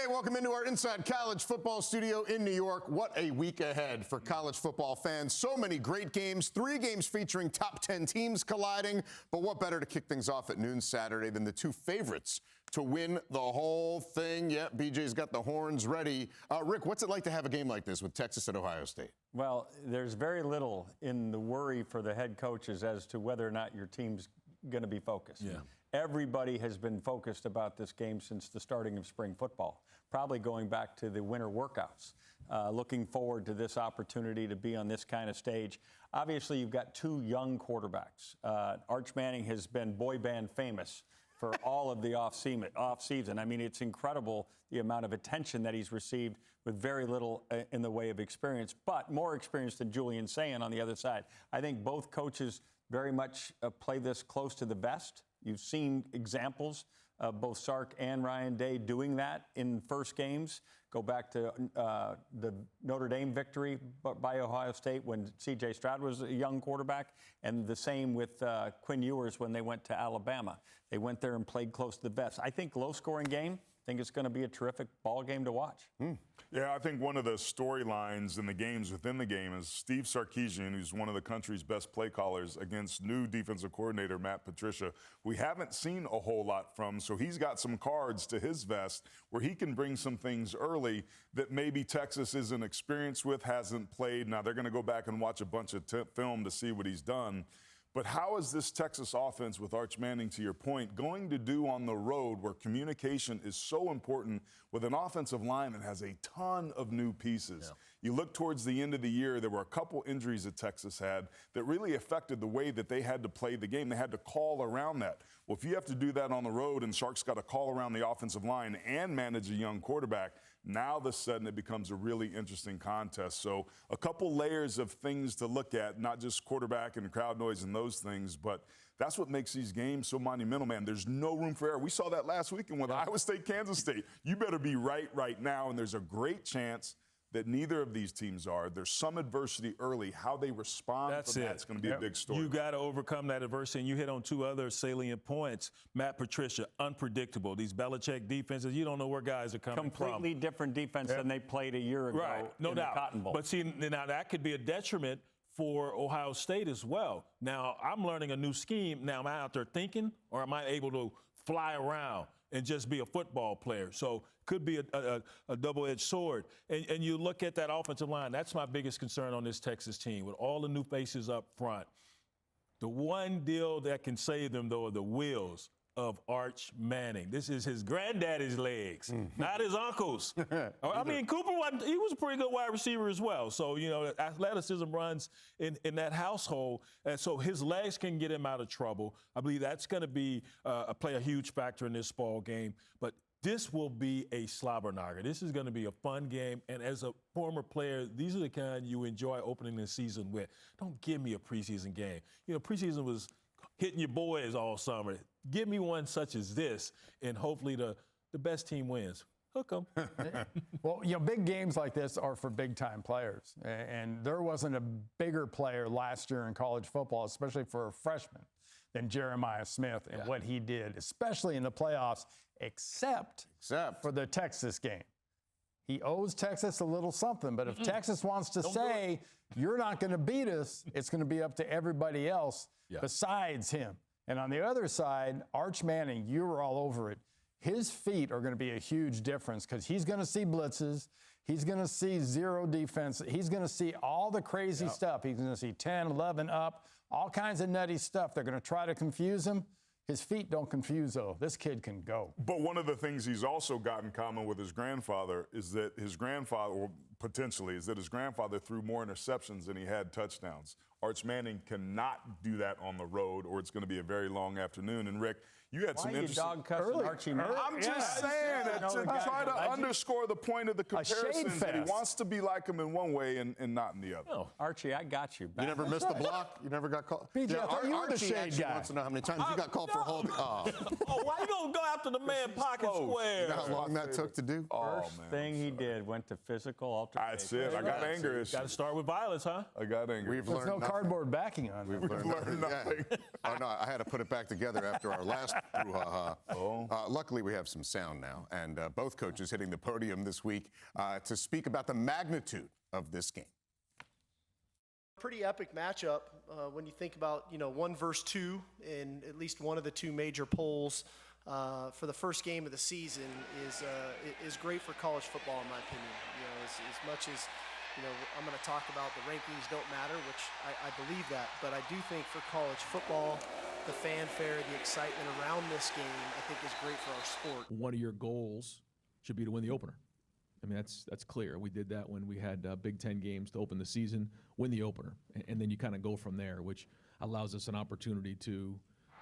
Hey, welcome into our Inside College Football studio in New York. What a week ahead for college football fans. So many great games, 3 games featuring top 10 teams colliding. But what better to kick things off at noon Saturday than the 2 favorites to win the whole thing? Yep, BJ's got the horns ready. Rick, what's it like to have a game like this with Texas and Ohio State? Well, there's very little in the worry for the head coaches as to whether or not your team's going to be focused. Yeah. Everybody has been focused about this game since the starting of spring football, probably going back to the winter workouts. Looking forward to this opportunity to be on this kind of stage. Obviously, you've got 2 young quarterbacks. Arch Manning has been boy band famous for all of the off-season. I mean, it's incredible the amount of attention that he's received with very little in the way of experience, but more experience than Julian Sayin on the other side. I think both coaches very much play this close to the vest. You've seen examples of both Sark and Ryan Day doing that in first games. Go back to the Notre Dame victory by Ohio State when C.J. Stroud was a young quarterback, and the same with Quinn Ewers when they went to Alabama. They went there and played close to the vest. I think low-scoring game. I think it's going to be a terrific ball game to watch. Yeah, I think one of the storylines in the games within the game is Steve Sarkisian, who's one of the country's best play callers, against new defensive coordinator Matt Patricia. We haven't seen a whole lot from, so he's got some cards to his vest where he can bring some things early that maybe Texas isn't experienced with, hasn't played. Now, they're going to go back and watch a bunch of film to see what he's done. But how is this Texas offense with Arch Manning, to your point, going to do on the road where communication is so important with an offensive line that has a ton of new pieces? Yeah. You look towards the end of the year, there were a couple injuries that Texas had that really affected the way that they had to play the game. They had to call around that. Well, if you have to do that on the road and Sark's got to call around the offensive line and manage a young quarterback, now all of a sudden it becomes a really interesting contest. So a couple layers of things to look at, not just quarterback and crowd noise and those things, but that's what makes these games so monumental, man. There's no room for error. We saw that last weekend with Iowa State, Kansas State. You better be right now, and there's a great chance that neither of these teams are. There's some adversity early. How they respond to that's going to be a big story. You got to overcome that adversity, and you hit on 2 other salient points. Matt Patricia, unpredictable. These Belichick defenses, you don't know where guys are coming from. Completely different defense than they played a year ago no in doubt. the Cotton Bowl. But see, now that could be a detriment for Ohio State as well. Now, I'm learning a new scheme. Now, am I out there thinking, or am I able to fly around and just be a football player? So could be a double-edged sword. And you look at that offensive line, that's my biggest concern on this Texas team. With all the new faces up front, the one deal that can save them, though, are the wheels of Arch Manning. This is his granddaddy's legs, not his uncle's. I mean, Cooper, he was a pretty good wide receiver as well. So, you know, athleticism runs in that household. And so his legs can get him out of trouble. I believe that's going to play a huge factor in this ball game. But this will be a slobber knocker. This is going to be a fun game. And as a former player, these are the kind you enjoy opening the season with. Don't give me a preseason game. You know, preseason was hitting your boys all summer. Give me one such as this, and hopefully the best team wins. Hook 'em. Well, you know, big games like this are for big-time players. And there wasn't a bigger player last year in college football, especially for a freshman, than Jeremiah Smith and what he did, especially in the playoffs, except for the Texas game. He owes Texas a little something, but if Texas wants to say, you're not going to beat us, it's going to be up to everybody else besides him. And on the other side, Arch Manning, you were all over it. His feet are going to be a huge difference because he's going to see blitzes. He's going to see zero defense. He's going to see all the crazy stuff. He's going to see 10, 11 up, all kinds of nutty stuff. They're going to try to confuse him. His feet don't confuse, though. This kid can go. But one of the things he's also got in common with his grandfather is that his grandfather, or potentially, is that his grandfather threw more interceptions than he had touchdowns. Arch Manning cannot do that on the road, or it's going to be a very long afternoon. And, Rick, you had some interesting... Why are you dog-cussing Archie Manning? I'm just saying to try to underscore the point of the comparison that he wants to be like him in one way and not in the other. Oh, Archie, I got you. You never missed the block? You never got called? BJ, I thought you were the Archie shade guy. wants to know how many times you got called for holding. Oh, why you going to go after the man pocket square? You know how long that took to do? First thing he did went to physical altercation. That's it. I got anger issues. Got to start with violence, huh? I got anger. There's no cardboard backing on it. We've learned nothing. Oh, no, I had to put it back together after our last Brouhaha. Oh. Luckily, we have some sound now, and both coaches hitting the podium this week to speak about the magnitude of this game. Pretty epic matchup when you think about 1 versus 2 in at least one of the two major polls for the first game of the season is great for college football, in my opinion. As much as I'm going to talk about the rankings don't matter, which I believe that, but I do think for college football, the fanfare, the excitement around this game, I think is great for our sport. One of your goals should be to win the opener. I mean, that's clear. We did that when we had Big Ten games to open the season, win the opener, and then you kind of go from there, which allows us an opportunity to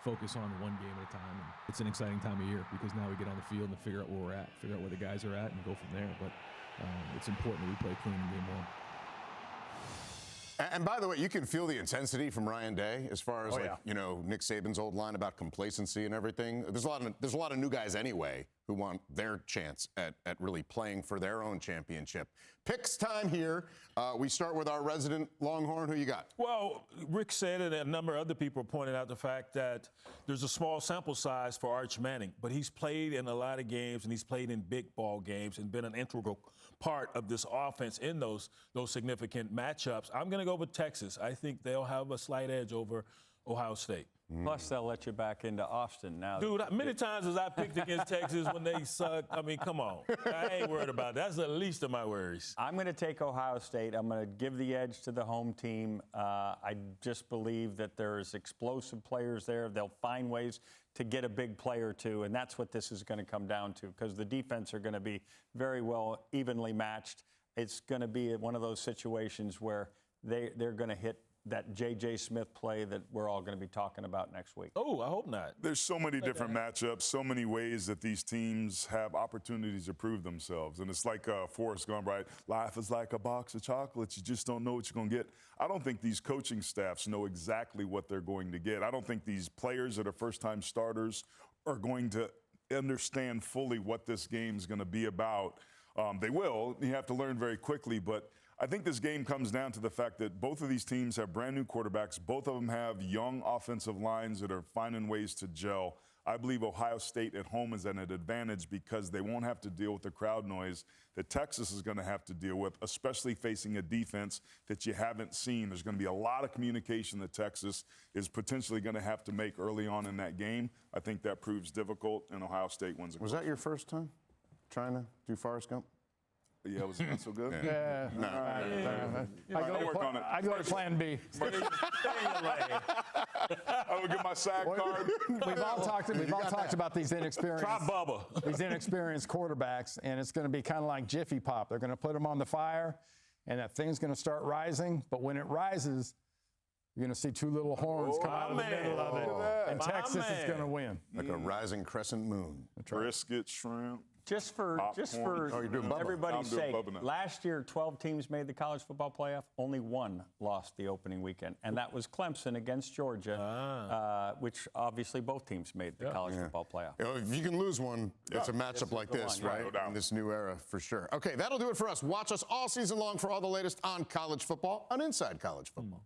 focus on one game at a time. And it's an exciting time of year because now we get on the field and figure out where we're at, figure out where the guys are at, and go from there. But it's important that we play clean in game one. And by the way, you can feel the intensity from Ryan Day as far as Nick Saban's old line about complacency and everything. There's a lot of new guys anyway who want their chance at really playing for their own championship. Picks time here. We start with our resident Longhorn. Who you got? Well, Rick said it, and a number of other people pointed out the fact that there's a small sample size for Arch Manning, but he's played in a lot of games, and he's played in big ball games and been an integral part of this offense in those significant matchups. I'm going to go with Texas. I think they'll have a slight edge over Ohio State. Plus, they'll let you back into Austin now. Dude, many times as I picked against Texas when they suck, I mean, come on. I ain't worried about that. That's the least of my worries. I'm going to take Ohio State. I'm going to give the edge to the home team. I just believe that there's explosive players there. They'll find ways to get a big player or two, and that's what this is going to come down to because the defense are going to be very well evenly matched. It's going to be one of those situations where they're going to hit that J.J. Smith play that we're all going to be talking about next week. Oh, I hope not. There's so many different matchups, so many ways that these teams have opportunities to prove themselves. And it's like Forrest Gump, right? Life is like a box of chocolates. You just don't know what you're going to get. I don't think these coaching staffs know exactly what they're going to get. I don't think these players that are first-time starters are going to understand fully what this game's going to be about. They will. You have to learn very quickly, but I think this game comes down to the fact that both of these teams have brand new quarterbacks. Both of them have young offensive lines that are finding ways to gel. I believe Ohio State at home is at an advantage because they won't have to deal with the crowd noise that Texas is going to have to deal with, especially facing a defense that you haven't seen. There's going to be a lot of communication that Texas is potentially going to have to make early on in that game. I think that proves difficult, and Ohio State wins it. Was that your first time trying to do Forrest Gump? Yeah, was it not so good? Yeah. I'll work on it. I go to plan B. I will get my SAG card. We've all talked about these inexperienced quarterbacks, and it's going to be kind of like Jiffy Pop. They're going to put them on the fire, and that thing's going to start rising. But when it rises, you're going to see two little horns come out of the middle of it, and Texas is going to win. Like a rising crescent moon. Brisket, shrimp. Just for everybody's sake, last year 12 teams made the college football playoff. Only one lost the opening weekend, and that was Clemson against Georgia, which obviously both teams made the college football playoff. If you can lose one, it's a matchup like this, right? In this new era, for sure. Okay, that'll do it for us. Watch us all season long for all the latest on college football, on Inside College Football.